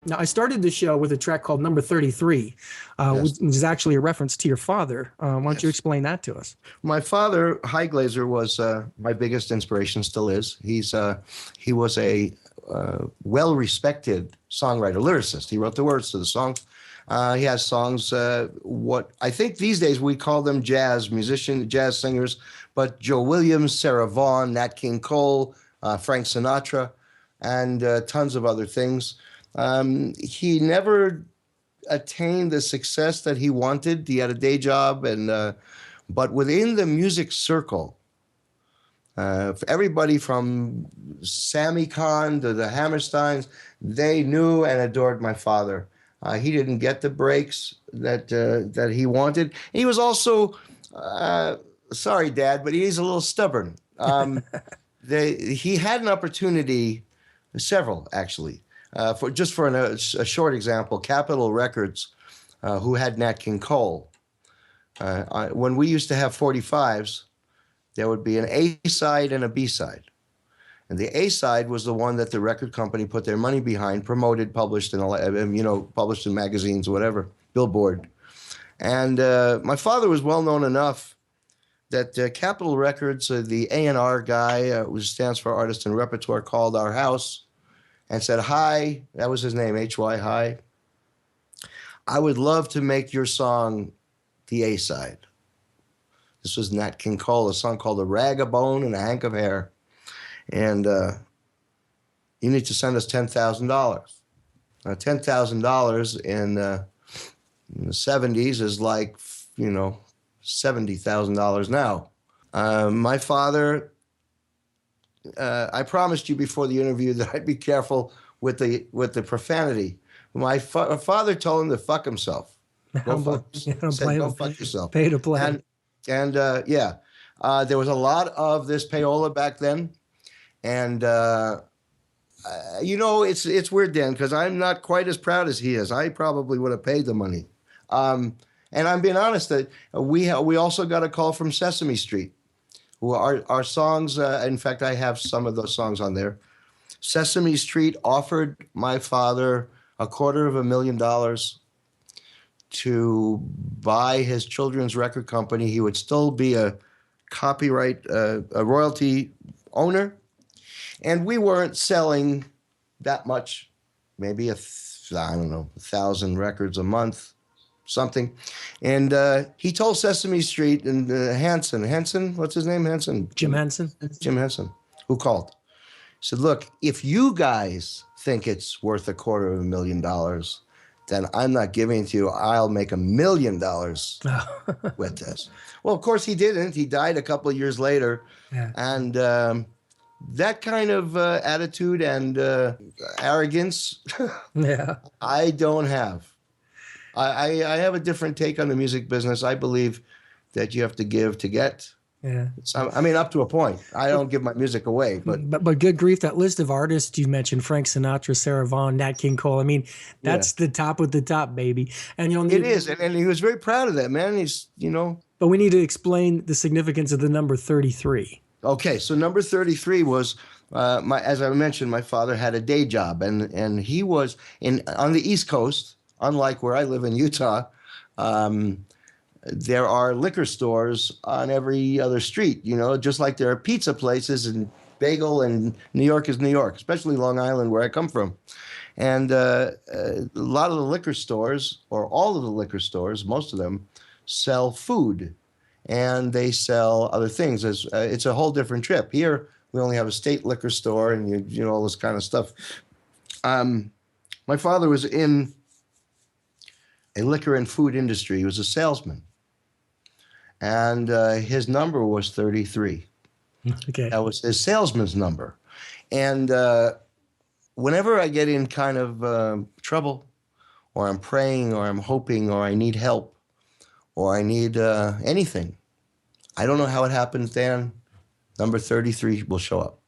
Now, I started the show with a track called Number 33, which Yes. is actually a reference to your father. Why don't you Yes. explain that to us? My father, Glaser, was my biggest inspiration, still is. He was a well-respected songwriter, lyricist. He wrote the words to the songs. He has songs, what I think these days we call them jazz singers, but Joe Williams, Sarah Vaughan, Nat King Cole, Frank Sinatra, and tons of other things. He never attained the success that he wanted. He had a day job, but within the music circle, everybody from Sammy Kahn to the Hammersteins, they knew and adored my father. He didn't get the breaks that he wanted. He was also, sorry, Dad, but he's a little stubborn. He had an opportunity, several actually, for a short example, Capitol Records, who had Nat King Cole. When we used to have 45s, there would be an A side and a B side. And the A side was the one that the record company put their money behind, promoted, published published in magazines, whatever, Billboard. And my father was well known enough that Capitol Records, the A&R guy, which stands for Artist and Repertoire, called our house and said, "Hi," that was his name, H-Y, "Hi, I would love to make your song the A side." This was Nat King Cole, a song called "A Rag of Bone and a Hank of Hair." And you need to send us $10,000. $10,000 in the 70s is like, $70,000 now. My father, I promised you before the interview that I'd be careful with the profanity. My father told him to fuck himself. Go fuck yourself. Pay to play. And there was a lot of this payola back then. And, it's weird, Dan, because I'm not quite as proud as he is. I probably would have paid the money. And I'm being honest that we also got a call from Sesame Street, who our songs, in fact, I have some of those songs on there. Sesame Street offered my father $250,000 to buy his children's record company. He would still be a copyright, a royalty owner. And we weren't selling that much, maybe 1,000 records a month, something. And he told Sesame Street and Henson, what's his name? Jim Henson. Jim Henson, who called. He said, "Look, if you guys think it's worth $250,000, then I'm not giving it to you. I'll make $1 million with this." Well, of course he didn't. He died a couple of years later. Yeah. And that kind of attitude and arrogance, I don't have. I have a different take on the music business. I believe that you have to give to get. Yeah. So, I mean, up to a point. I don't give my music away, but good grief, that list of artists you mentioned: Frank Sinatra, Sarah Vaughan, Nat King Cole. I mean, that's the top of the top, baby. And it is, and he was very proud of that, man. But we need to explain the significance of the number 33. Okay, so number 33 was, as I mentioned, my father had a day job, and he was on the East Coast, unlike where I live in Utah. There are liquor stores on every other street, just like there are pizza places and bagel, and New York is New York, especially Long Island, where I come from. And a lot of the liquor stores, or all of the liquor stores, most of them, sell food. And they sell other things. It's a whole different trip. Here, we only have a state liquor store and all this kind of stuff. My father was in a liquor and food industry. He was a salesman. And his number was 33. Okay. That was his salesman's number. And whenever I get in kind of trouble, or I'm praying, or I'm hoping, or I need help, or I need anything, I don't know how it happens, Dan. Number 33 will show up.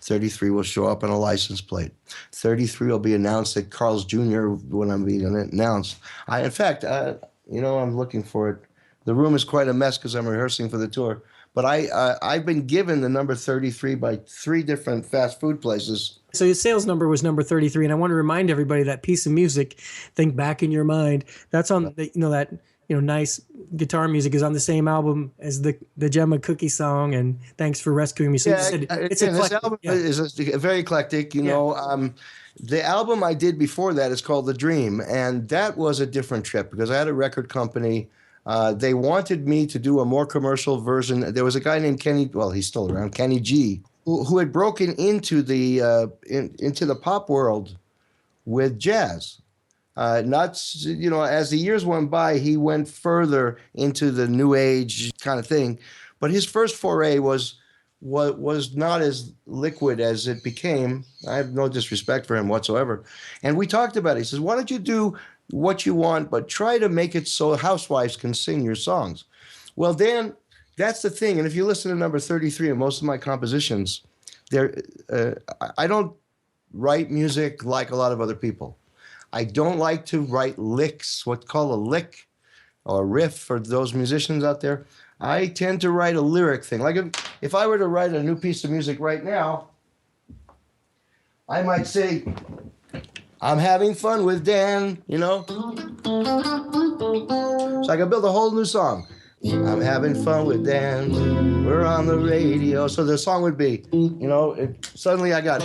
33 will show up on a license plate. 33 will be announced at Carl's Jr. when I'm being announced. In fact, I'm looking for it. The room is quite a mess because I'm rehearsing for the tour. But I've been given the number 33 by 3 different fast food places. So your sales number was number 33, and I want to remind everybody that piece of music, think back in your mind, that's on the, that nice guitar music is on the same album as the Gemma Cookie song and Thanks for Rescuing Me. So you said it's this eclectic. album is very eclectic. The album I did before that is called The Dream, and that was a different trip because I had a record company. They wanted me to do a more commercial version. There was a guy named Kenny, well, he's still around, Kenny G, who had broken into the pop world with jazz. As the years went by, he went further into the new age kind of thing. But his first foray was not as liquid as it became. I have no disrespect for him whatsoever. And we talked about it. He says, why don't you do what you want, but try to make it so housewives can sing your songs. Well, Dan, that's the thing. And if you listen to number 33 in most of my compositions, I don't write music like a lot of other people. I don't like to write licks, what's called a lick or a riff for those musicians out there. I tend to write a lyric thing. Like if I were to write a new piece of music right now, I might say, I'm having fun with Dan, So I can build a whole new song. I'm having fun with Dan. We're on the radio. So the song would be, suddenly I got,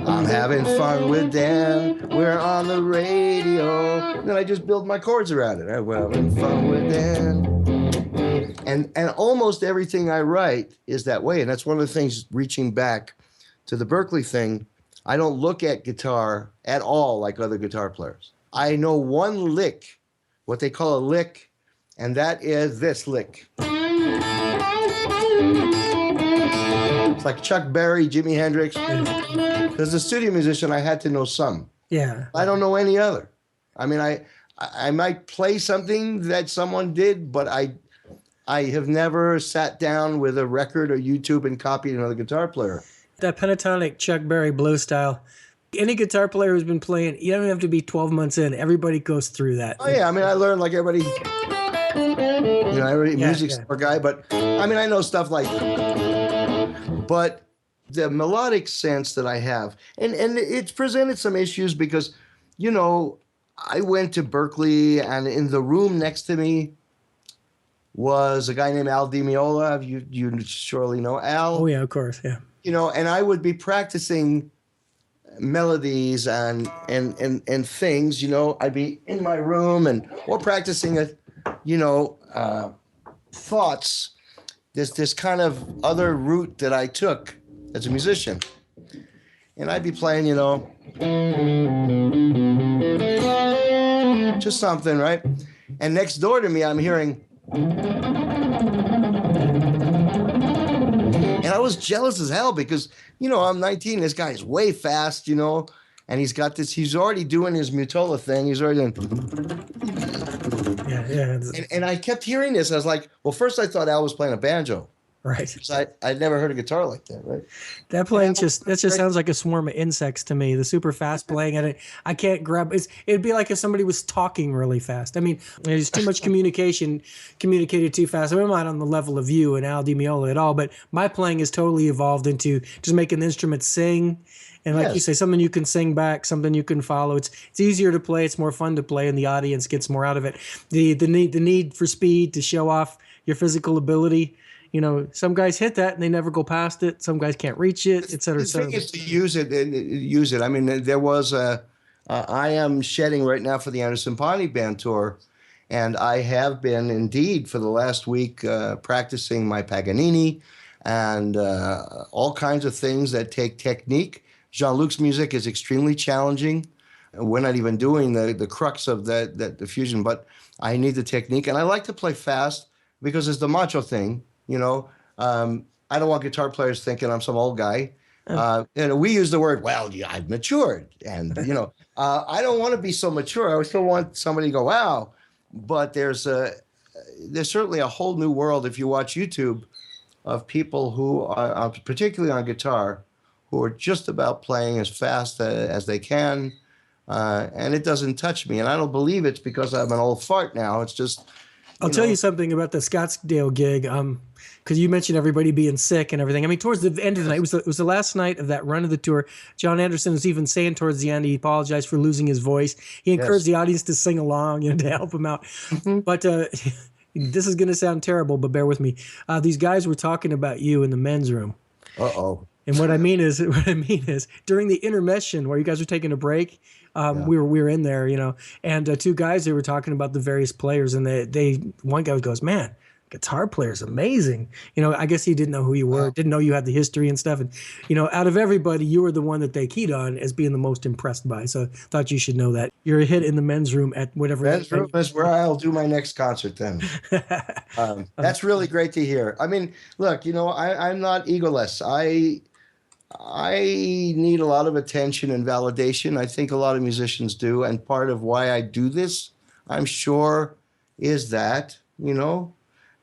I'm having fun with Dan. We're on the radio. And then I just build my chords around it. I'm having fun with Dan. And almost everything I write is that way. And that's one of the things, reaching back to the Berklee thing, I don't look at guitar at all like other guitar players. I know one lick, what they call a lick, and that is this lick. It's like Chuck Berry, Jimi Hendrix. As a studio musician, I had to know some. Yeah. I don't know any other. I mean, I might play something that someone did, but I have never sat down with a record or YouTube and copied another guitar player. That pentatonic Chuck Berry blues style, any guitar player who's been playing, you don't have to be 12 months in. Everybody goes through that. Oh, yeah. I mean, I learned like everybody, music's smart guy, but I mean, I know stuff like, but the melodic sense that I have, and it's presented some issues because, I went to Berklee and in the room next to me was a guy named Al Di Meola. You surely know Al. Oh, yeah, of course, yeah. And I would be practicing melodies and things, I'd be in my room or practicing thoughts. This kind of other route that I took as a musician. And I'd be playing, just something, right? And next door to me, I'm hearing, and I was jealous as hell because, I'm 19. This guy's way fast, and he's already doing his Mutola thing. He's already doing. Yeah. And I kept hearing this. I was like, well, first I thought Al was playing a banjo. Right. Because I'd never heard a guitar like that, right? That playing sounds like a swarm of insects to me. The super fast playing at it, I can't grab. It'd be like if somebody was talking really fast. I mean, there's too much communicated too fast. I'm not on the level of you and Al Di Meola at all, but my playing has totally evolved into just making the instrument sing. And like you say, something you can sing back, something you can follow. It's easier to play. It's more fun to play, and the audience gets more out of it. The need for speed to show off your physical ability. Some guys hit that and they never go past it. Some guys can't reach it, et cetera, et cetera. The thing is to use it. I mean, there was I am shedding right now for the Anderson Paani Band tour, and I have been indeed for the last week practicing my Paganini and all kinds of things that take technique. Jean-Luc's music is extremely challenging. We're not even doing the crux of the fusion, but I need the technique. And I like to play fast because it's the macho thing. I don't want guitar players thinking I'm some old guy. We use the word, I've matured. And, I don't want to be so mature. I still want somebody to go, wow. But there's certainly a whole new world if you watch YouTube of people who are, particularly on guitar, who are just about playing as fast as they can. And it doesn't touch me. And I don't believe it's because I'm an old fart now. It's just, I'll tell you something about the Scottsdale gig. Because you mentioned everybody being sick and everything. I mean, towards the end of the night, it was the last night of that run of the tour. John Anderson was even saying towards the end, he apologized for losing his voice. He encouraged the audience to sing along, to help him out. But this is going to sound terrible, but bear with me. These guys were talking about you in the men's room. Uh-oh. And what I mean is during the intermission where you guys were taking a break, we were in there, and two guys, they were talking about the various players, and one guy goes, man, guitar player is amazing. I guess he didn't know who you were, didn't know you had the history and stuff. And, out of everybody, you were the one that they keyed on as being the most impressed by. So thought you should know that. You're a hit in the men's room at whatever. Men's room is where I'll do my next concert then. That's really great to hear. I mean, look, I'm not egoless. I need a lot of attention and validation. I think a lot of musicians do. And part of why I do this, I'm sure, is that,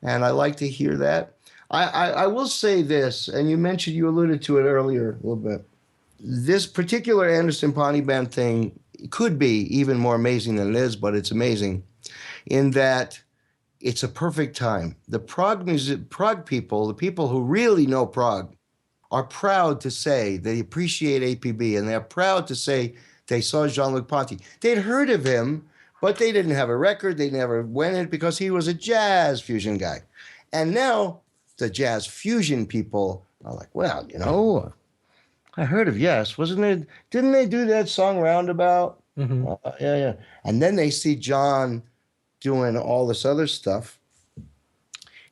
and I like to hear that. I will say this, and you alluded to it earlier a little bit. This particular Anderson Pawnee Band thing could be even more amazing than it is, but it's amazing in that it's a perfect time. The prog people, the people who really know prog, are proud to say they appreciate APB, and they're proud to say they saw Jean-Luc Ponty. They'd heard of him, but they didn't have a record. They never went in because he was a jazz fusion guy. And now the jazz fusion people are like, well, I heard of Yes. Didn't they do that song Roundabout? Mm-hmm. Yeah. And then they see John doing all this other stuff,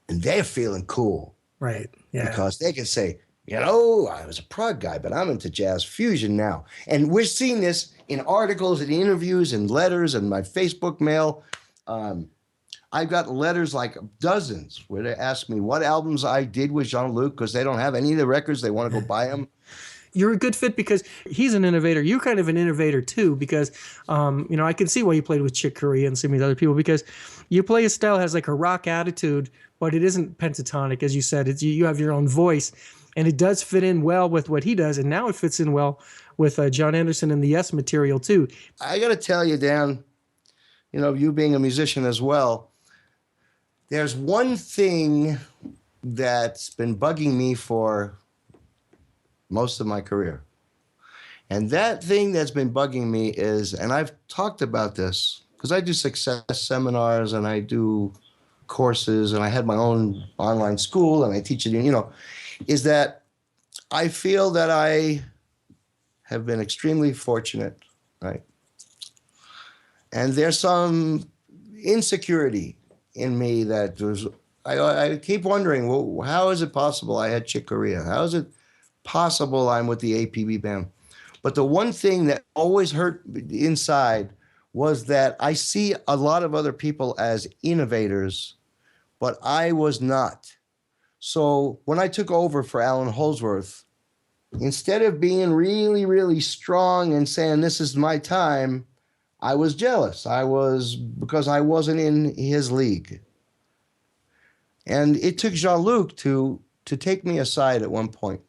and they're feeling cool. Right. Yeah. Because they can say, I was a prog guy, but I'm into jazz fusion now. And we're seeing this in articles and interviews and letters and my Facebook mail. I've got letters like dozens where they ask me what albums I did with Jean-Luc because they don't have any of the records. They want to go buy them. You're a good fit because he's an innovator. You're kind of an innovator too because, I can see why you played with Chick Corea and some of these other people because you play a style that has like a rock attitude, but it isn't pentatonic, as you said. You have your own voice. And it does fit in well with what he does. And now it fits in well with John Anderson and the Yes material, too. I got to tell you, Dan, you being a musician as well, there's one thing that's been bugging me for most of my career. And that thing that's been bugging me is, and I've talked about this, because I do success seminars and I do courses and I had my own online school and I teach it, is that I feel that I have been extremely fortunate, right? And there's some insecurity in me that I keep wondering, well, how is it possible I had Chick Corea? How is it possible I'm with the APB band? But the one thing that always hurt inside was that I see a lot of other people as innovators, but I was not. So when I took over for Alan Holdsworth, instead of being really, really strong and saying, this is my time, I was jealous. Because I wasn't in his league. And it took Jean-Luc to take me aside at one point.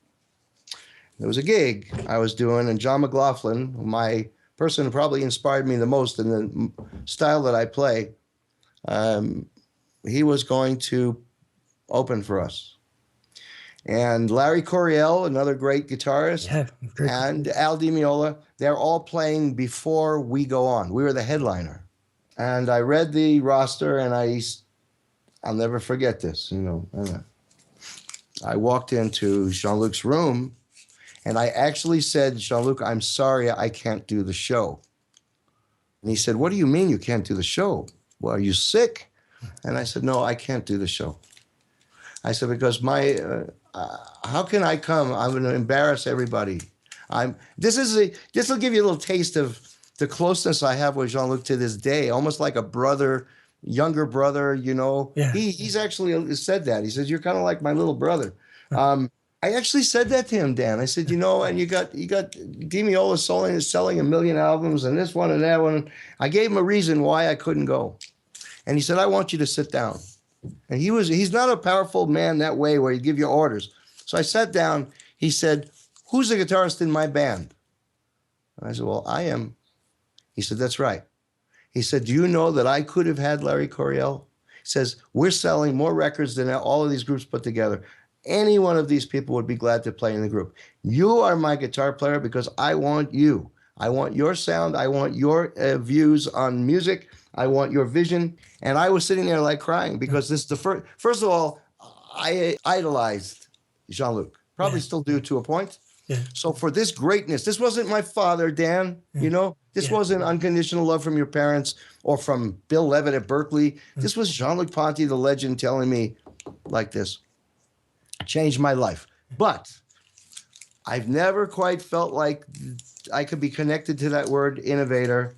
There was a gig I was doing, and John McLaughlin, my person who probably inspired me the most in the style that I play, he was going to open for us. And Larry Coryell, another great guitarist, and Al Di Meola, they're all playing before we go on. We were the headliner. And I read the roster, and I'll never forget this, I walked into Jean-Luc's room, and I actually said, Jean-Luc, I'm sorry I can't do the show. And he said, what do you mean you can't do the show? Well, are you sick? And I said, no, I can't do the show. I said, because how can I come? I'm going to embarrass everybody. This will give you a little taste of the closeness I have with Jean-Luc to this day, almost like a brother, younger brother, Yeah. He's actually said that. He says, you're kind of like my little brother. I actually said that to him, Dan. I said, and you got Di Meola selling 1 million albums and this one and that one. I gave him a reason why I couldn't go. And he said, I want you to sit down. And he's not a powerful man that way where he'd give you orders. So I sat down. He said, who's the guitarist in my band? And I said, well, I am. He said, that's right. He said, do you know that I could have had Larry Coryell? says, we're selling more records than all of these groups put together. Any one of these people would be glad to play in the group. You are my guitar player because I want you. I want your sound. I want your views on music. I want your vision. And I was sitting there like crying because this is the first of all, I idolized Jean-Luc, probably still do to a point. Yeah. So for this greatness, this wasn't my father, Dan, this wasn't unconditional love from your parents or from Bill Levitt at Berkeley. This was Jean-Luc Ponty, the legend, telling me like this. Changed my life. But I've never quite felt like I could be connected to that word innovator.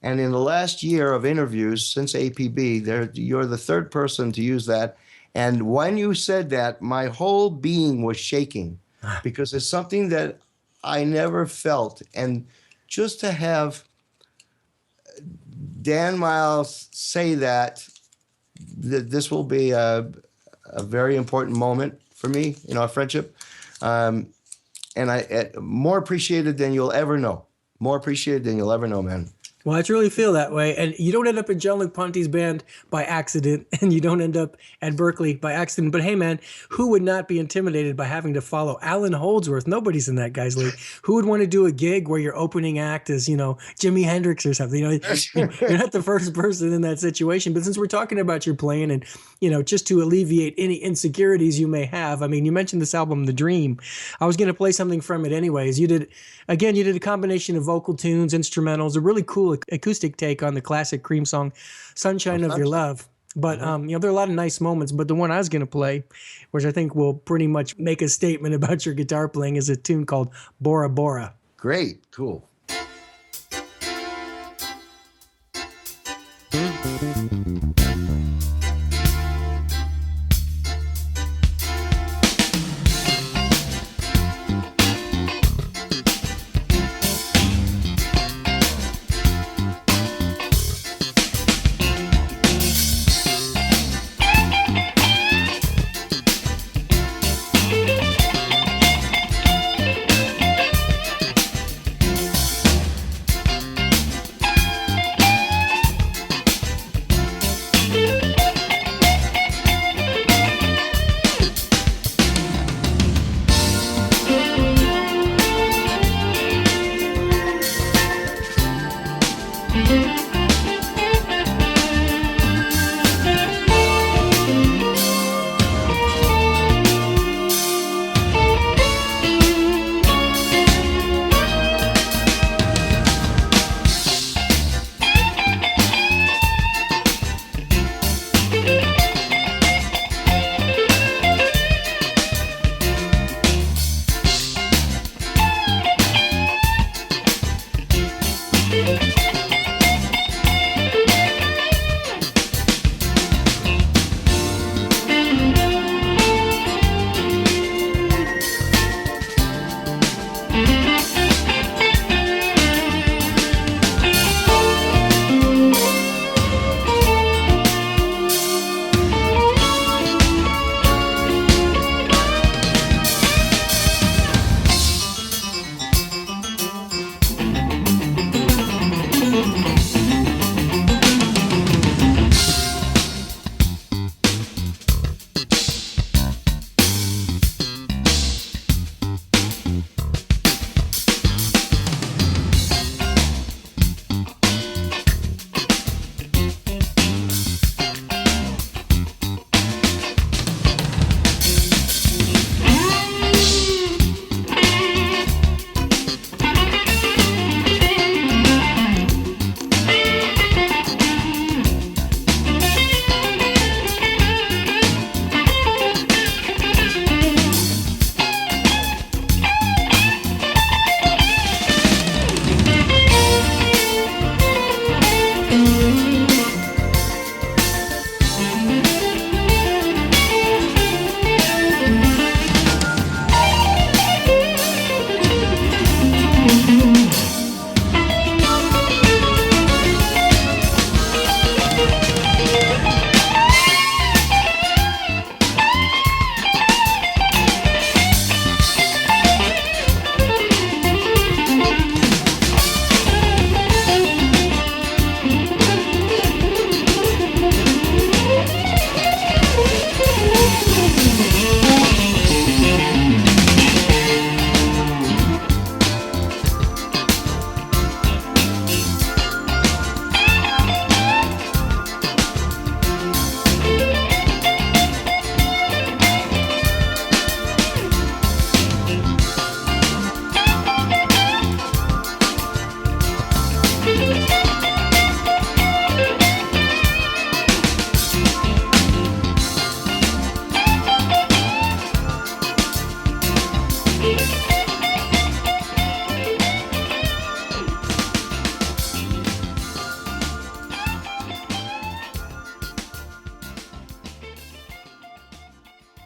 And in the last year of interviews since APB, you're the third person to use that. And when you said that, my whole being was shaking because it's something that I never felt. And just to have Dan Miles say that this will be a very important moment for me in our friendship. And I more appreciated than you'll ever know. More appreciated than you'll ever know, man. Well, I truly feel that way. And you don't end up in Jean-Luc Ponty's band by accident, and you don't end up at Berkeley by accident. But hey, man, who would not be intimidated by having to follow Alan Holdsworth? Nobody's in that guy's league. Who would want to do a gig where your opening act is, Jimi Hendrix or something? You're not the first person in that situation. But since we're talking about your playing and, just to alleviate any insecurities you may have, I mean, you mentioned this album, The Dream. I was going to play something from it anyways. You did a combination of vocal tunes, instrumentals, a really cool acoustic take on the classic Cream song, Sunshine of Your Love. But, there are a lot of nice moments. But the one I was going to play, which I think will pretty much make a statement about your guitar playing, is a tune called Bora Bora. Great. Cool.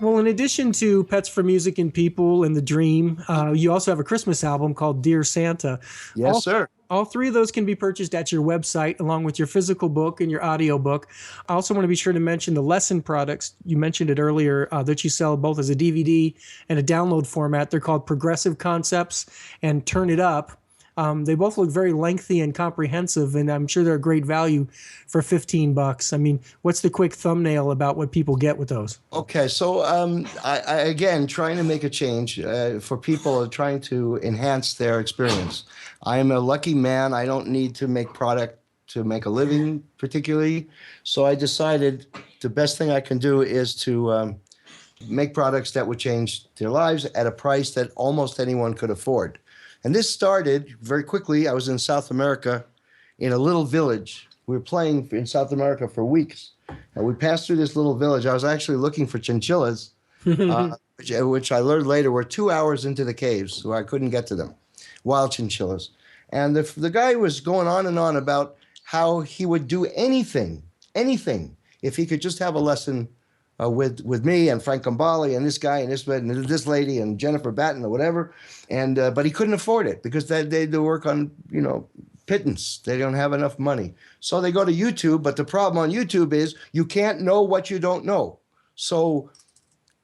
Well, in addition to Pets for Music and People and The Dream, you also have a Christmas album called Dear Santa. Yes, sir. All three of those can be purchased at your website, along with your physical book and your audio book. I also want to be sure to mention the lesson products. You mentioned it earlier, that you sell both as a DVD and a download format. They're called Progressive Concepts and Turn It Up. They both look very lengthy and comprehensive, and I'm sure they're a great value for $15. I mean, what's the quick thumbnail about what people get with those? Okay, so I again trying to make a change for people trying to enhance their experience. I am a lucky man. I don't need to make product to make a living particularly, so I decided the best thing I can do is to make products that would change their lives at a price that almost anyone could afford. And this started very quickly. I was in South America in a little village. We were playing in South America for weeks. And we passed through this little village. I was actually looking for chinchillas, which I learned later were 2 hours into the caves, so I couldn't get to them. Wild chinchillas. And the guy was going on and on about how he would do anything, if he could just have a lesson with me and Frank Gambale and this guy and this lady and Jennifer Batten or whatever, and but he couldn't afford it because they work on pittance. They don't have enough money, so they go to YouTube. But the problem on YouTube is you can't know what you don't know. So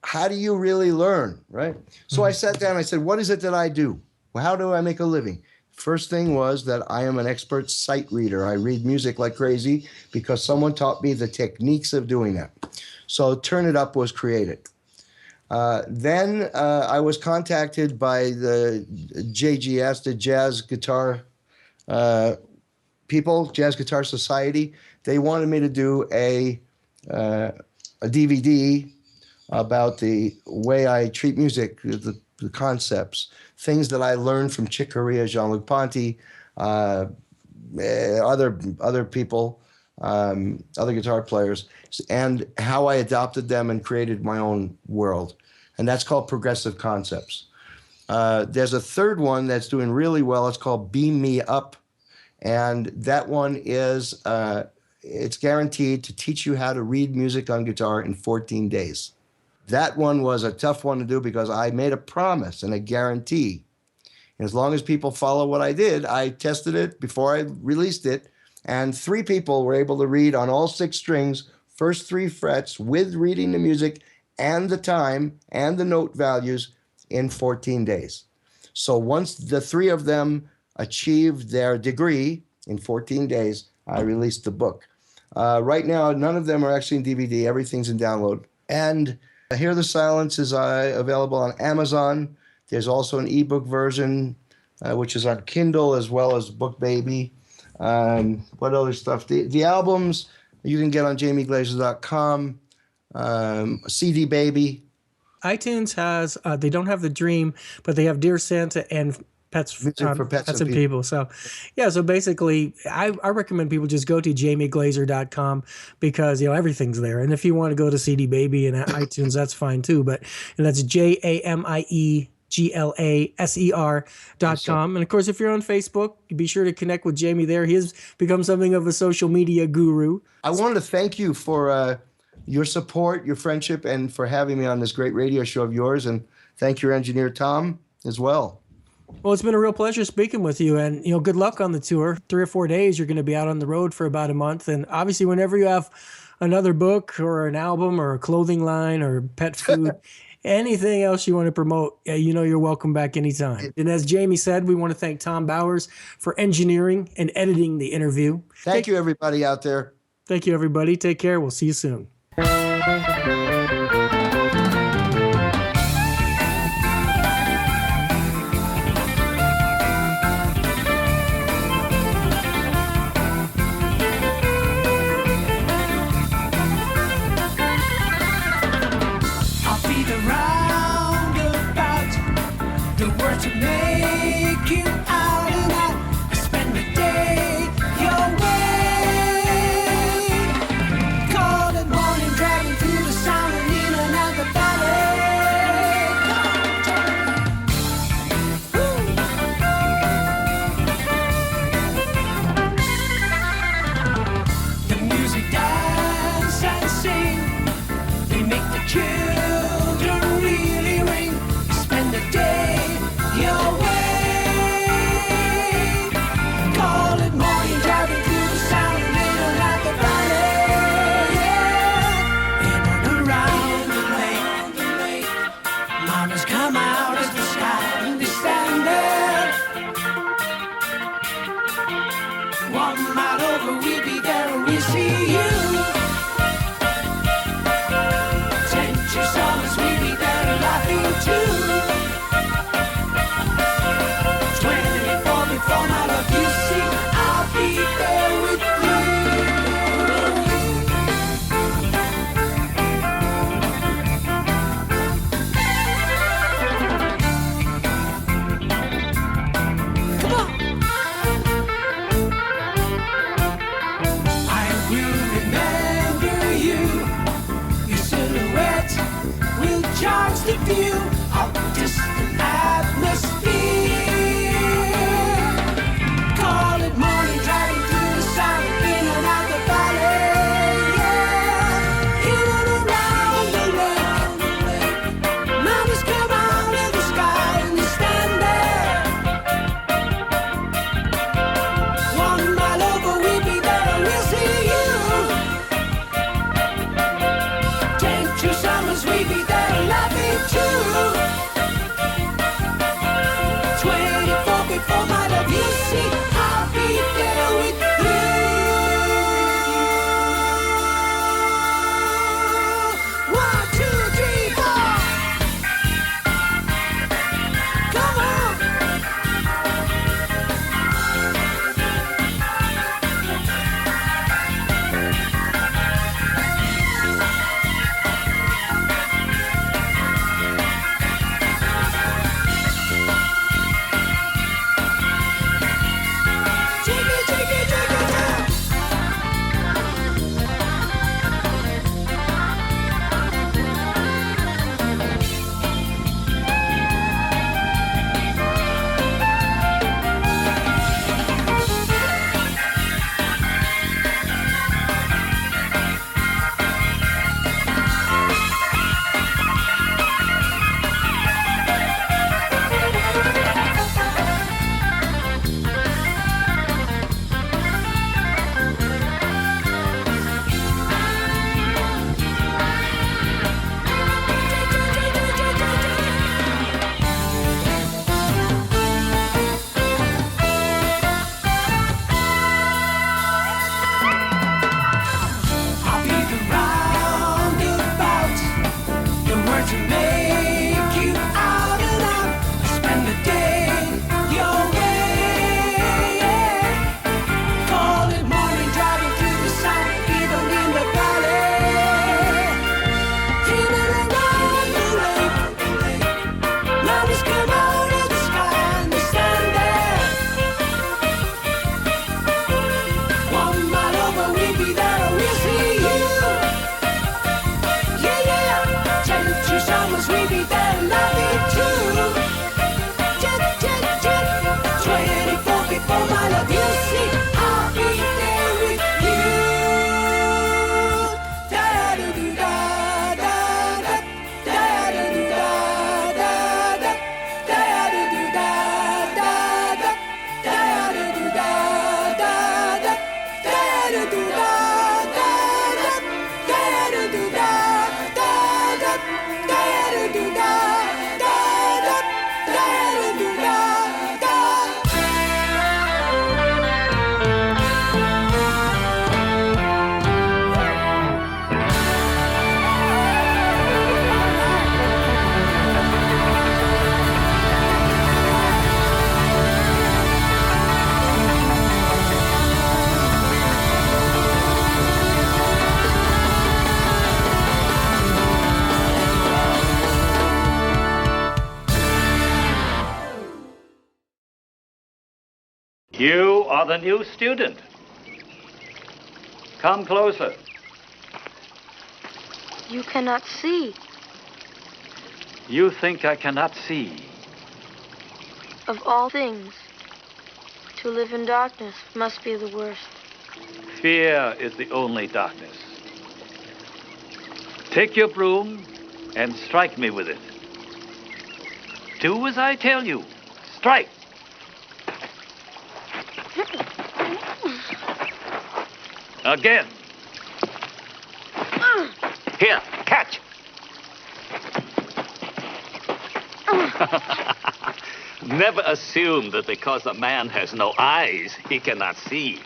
how do you really learn, right? So I sat down. I said, "What is it that I do? Well, how do I make a living?" First thing was that I am an expert sight reader. I read music like crazy because someone taught me the techniques of doing that. So Turn It Up was created. Then I was contacted by the JGS, the Jazz Guitar people, Jazz Guitar Society. They wanted me to do a DVD about the way I treat music, the concepts, things that I learned from Chick Corea, Jean-Luc Ponty, other people, other guitar players, and how I adopted them and created my own world. And that's called Progressive Concepts. There's a third one that's doing really well. It's called Beam Me Up. And that one is, it's guaranteed to teach you how to read music on guitar in 14 days. That one was a tough one to do because I made a promise and a guarantee. And as long as people follow what I did, I tested it before I released it. And 3 people were able to read on all 6 strings, first 3 frets with reading the music and the time and the note values in 14 days. So once the 3 of them achieved their degree in 14 days, I released the book. Right now, none of them are actually in DVD. Everything's in download. And Hear the Silence is available on Amazon. There's also an ebook version, which is on Kindle as well as BookBaby. What other stuff? The albums you can get on jamieglaser.com. CD Baby. iTunes has, they don't have The Dream, but they have Dear Santa and Pets for Pets and People. So, yeah, so basically, I recommend people just go to jamieglaser.com because, everything's there. And if you want to go to CD Baby and iTunes, that's fine too. But that's JAMIEGLASER.com. And of course, if you're on Facebook, be sure to connect with Jamie there. He has become something of a social media guru. I wanted to thank you for your support, your friendship, and for having me on this great radio show of yours. And thank your engineer, Tom, as well. Well, it's been a real pleasure speaking with you, and good luck on the tour. 3 or 4 days, you're going to be out on the road for about a month, and obviously, whenever you have another book or an album or a clothing line or pet food, anything else you want to promote, you're welcome back anytime. And as Jamie said, we want to thank Tom Bowers for engineering and editing the interview. Thank you, everybody out there. Thank you, everybody. Take care. We'll see you soon. To make you out and out, spend the day your way. Cold and morning, driving through the sun and in and out the 1 mile over, we'll be there and we'll see you. 10 true summers, we'll be there and laughing too. 24 before my love, you see, I'll be there with you. Come on. I will remember you. Your silhouette will charge the view of distant atmosphere. Call it morning, driving through the sun, in and out the valley, yeah. In and around the lake, mountains come out of the sky and you stand there. 1 mile over, we'll be there and we'll see you. 10 true summers, we'll be there and laughing too. 24 before my love, you see, I'll be there with you. 1, 2, 3, 4. Come on. Jiggy, jiggy, jiggy, jiggy. I'll be the roundabout, the word to make you out and out. Spend the day your way. Call it morning, driving through the sun, even in the valley. In and around the lake, mountains come out of the sky and you stand there. 1 mile over, we'll be there and we'll see you. Yeah, yeah. 10 true summers, we'll be there and laughing too. 24 before my love, you see, I'll be there with you. Da-da-do-da-da-da, da-da-do-da-da-da, da-da-do-da-da-da, da-da-do-da-da-da, You are the new student. Come closer. You cannot see. You think I cannot see. Of all things, to live in darkness must be the worst. Fear is the only darkness. Take your broom and strike me with it. Do as I tell you. Strike. Again. Here, catch. Never assume that because a man has no eyes, he cannot see.